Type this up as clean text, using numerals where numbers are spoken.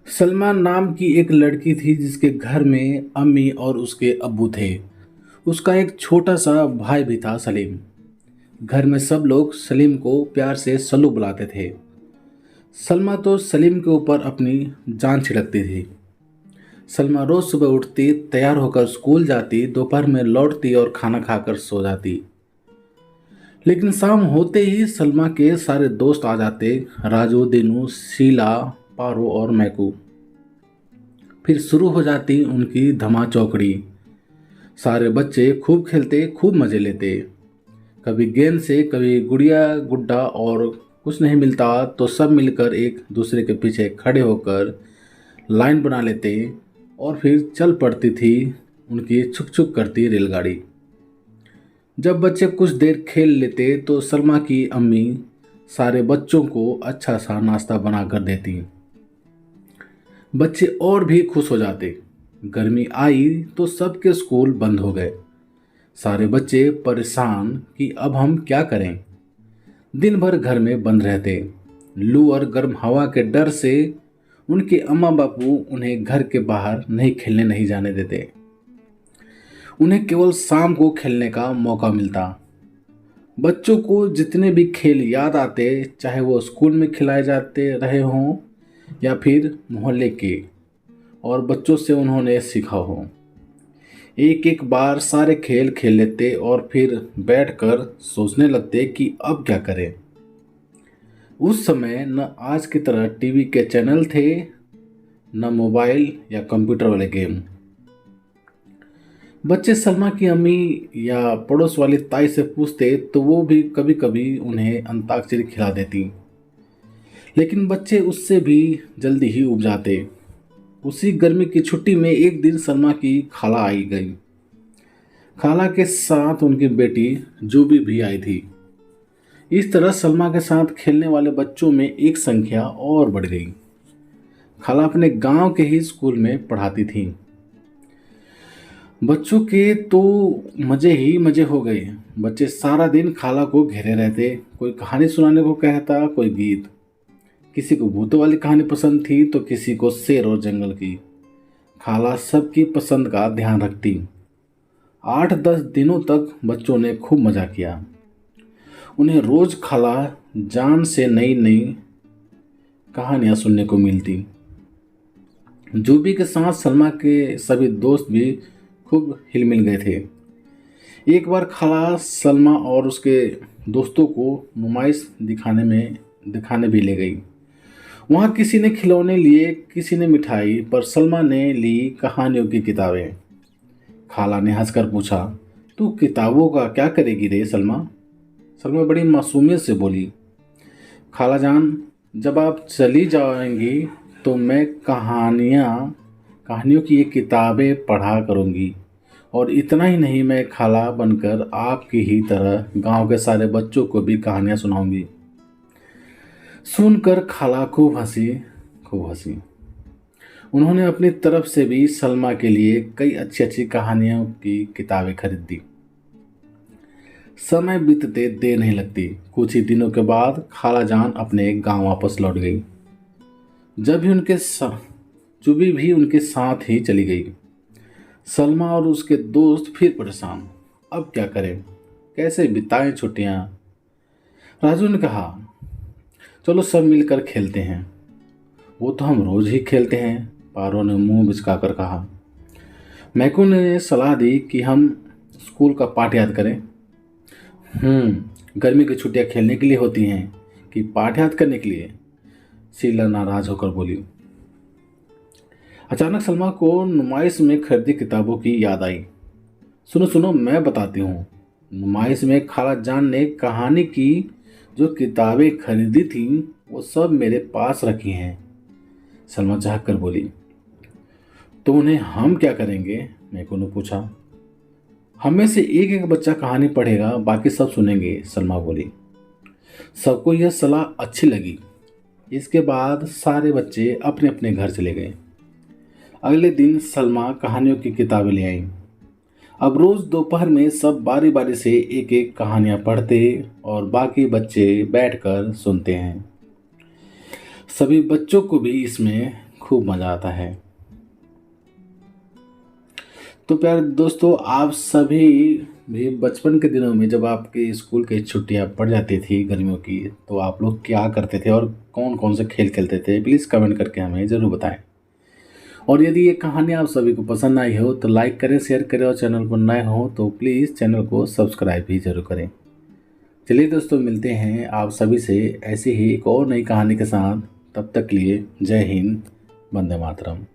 सलमा नाम की एक लड़की थी जिसके घर में अम्मी और उसके अब्बू थे। उसका एक छोटा सा भाई भी था, सलीम। घर में सब लोग सलीम को प्यार से सल्लू बुलाते थे। सलमा तो सलीम के ऊपर अपनी जान छिड़कती थी। सलमा रोज सुबह उठती, तैयार होकर स्कूल जाती, दोपहर में लौटती और खाना खाकर सो जाती। लेकिन शाम होते ही सलमा के सारे दोस्त आ जाते। राजू, दीनू, शीला, पारो और मैकू। फिर शुरू हो जाती उनकी धमा चौकड़ी। सारे बच्चे खूब खेलते, खूब मजे लेते। कभी गेंद से, कभी गुड़िया गुड्डा, और कुछ नहीं मिलता तो सब मिलकर एक दूसरे के पीछे खड़े होकर लाइन बना लेते। और फिर चल पड़ती थी उनकी छुक छुक करती रेलगाड़ी। जब बच्चे कुछ देर खेल लेते तो सलमा की अम्मी सारे बच्चों को अच्छा सा नाश्ता बना कर देती। बच्चे और भी खुश हो जाते। गर्मी आई तो सबके स्कूल बंद हो गए। सारे बच्चे परेशान कि अब हम क्या करें। दिन भर घर में बंद रहते। लू और गर्म हवा के डर से उनके अम्मा बापू उन्हें घर के बाहर नहीं खेलने नहीं जाने देते। उन्हें केवल शाम को खेलने का मौका मिलता। बच्चों को जितने भी खेल याद आते, चाहे वो स्कूल में खिलाए जाते रहे हों या फिर मोहल्ले के और बच्चों से उन्होंने सीखा हो, एक एक बार सारे खेल खेल लेते और फिर बैठकर सोचने लगते कि अब क्या करें। उस समय न आज की तरह टीवी के चैनल थे, न मोबाइल या कंप्यूटर वाले गेम। बच्चे सलमा की अम्मी या पड़ोस वाली ताई से पूछते तो वो भी कभी कभी उन्हें अंताक्षरी खिला देती। लेकिन बच्चे उससे भी जल्दी ही उब जाते। उसी गर्मी की छुट्टी में एक दिन सलमा की खाला आई गई। खाला के साथ उनकी बेटी जूबी भी आई थी। इस तरह सलमा के साथ खेलने वाले बच्चों में एक संख्या और बढ़ गई। खाला अपने गांव के ही स्कूल में पढ़ाती थी। बच्चों के तो मजे ही मजे हो गए। बच्चे सारा दिन खाला को घेरे रहते। कोई कहानी सुनाने को कहता, कोई गीत। किसी को भूतों वाली कहानी पसंद थी तो किसी को शेर और जंगल की। खाला सबकी पसंद का ध्यान रखती। 8-10 दिनों तक बच्चों ने खूब मजा किया। उन्हें रोज खाला जान से नई नई कहानियां सुनने को मिलती। जूबी के साथ सलमा के सभी दोस्त भी खूब हिलमिल गए थे। एक बार खाला सलमा और उसके दोस्तों को नुमाइश दिखाने भी ले गई। वहाँ किसी ने खिलौने लिए, किसी ने मिठाई, पर सलमा ने ली कहानियों की किताबें। खाला ने हंसकर पूछा, तू किताबों का क्या करेगी रे सलमा? सलमा बड़ी मासूमियत से बोली, खाला जान, जब आप चली जाएंगी तो मैं कहानियों की ये किताबें पढ़ा करूंगी। और इतना ही नहीं, मैं खाला बनकर आपकी ही तरह गांव के सारे बच्चों को भी कहानियां सुनाऊंगी। सुनकर खाला खूब हंसी, खूब हंसी। उन्होंने अपनी तरफ से भी सलमा के लिए कई अच्छी अच्छी कहानियों की किताबें खरीद दी। समय बीतते देर नहीं लगती। कुछ ही दिनों के बाद खाला जान अपने गांव वापस लौट गई। जब भी चुबी भी उनके साथ ही चली गई। सलमा और उसके दोस्त फिर परेशान। अब क्या करें, कैसे बिताएं छुट्टियां? राजू ने कहा, चलो सब मिलकर खेलते हैं। वो तो हम रोज ही खेलते हैं, पारो ने मुंह बिचकाकर कहा। मैकू ने सलाह दी कि हम स्कूल का पाठ याद करें। गर्मी की छुट्टियां खेलने के लिए होती हैं कि पाठ याद करने के लिए? शीला नाराज होकर बोली। अचानक सलमा को नुमाइश में खरीदी किताबों की याद आई। सुनो सुनो, मैं बताती हूँ। नुमाइश में खाला जान ने कहानी की जो किताबें खरीदी थी वो सब मेरे पास रखी हैं, सलमा चाह कर बोली। तो उन्हें हम क्या करेंगे? मैकू ने पूछा। हम में से एक एक बच्चा कहानी पढ़ेगा, बाकी सब सुनेंगे, सलमा बोली। सबको यह सलाह अच्छी लगी। इसके बाद सारे बच्चे अपने अपने घर चले गए। अगले दिन सलमा कहानियों की किताबें ले आई। अब रोज दोपहर में सब बारी बारी से एक एक कहानियां पढ़ते और बाकी बच्चे बैठकर सुनते हैं। सभी बच्चों को भी इसमें खूब मज़ा आता है। तो प्यारे दोस्तों, आप सभी भी बचपन के दिनों में जब आपके स्कूल की छुट्टियां पड़ जाती थी गर्मियों की, तो आप लोग क्या करते थे और कौन कौन से खेल खेलते थे? प्लीज़ कमेंट करके हमें ज़रूर बताएं। और यदि ये कहानी आप सभी को पसंद आई हो तो लाइक करें, शेयर करें, और चैनल पर नए हो तो प्लीज़ चैनल को सब्सक्राइब भी जरूर करें। चलिए दोस्तों, मिलते हैं आप सभी से ऐसे ही एक और नई कहानी के साथ। तब तक के लिए जय हिंद, वंदे मातरम।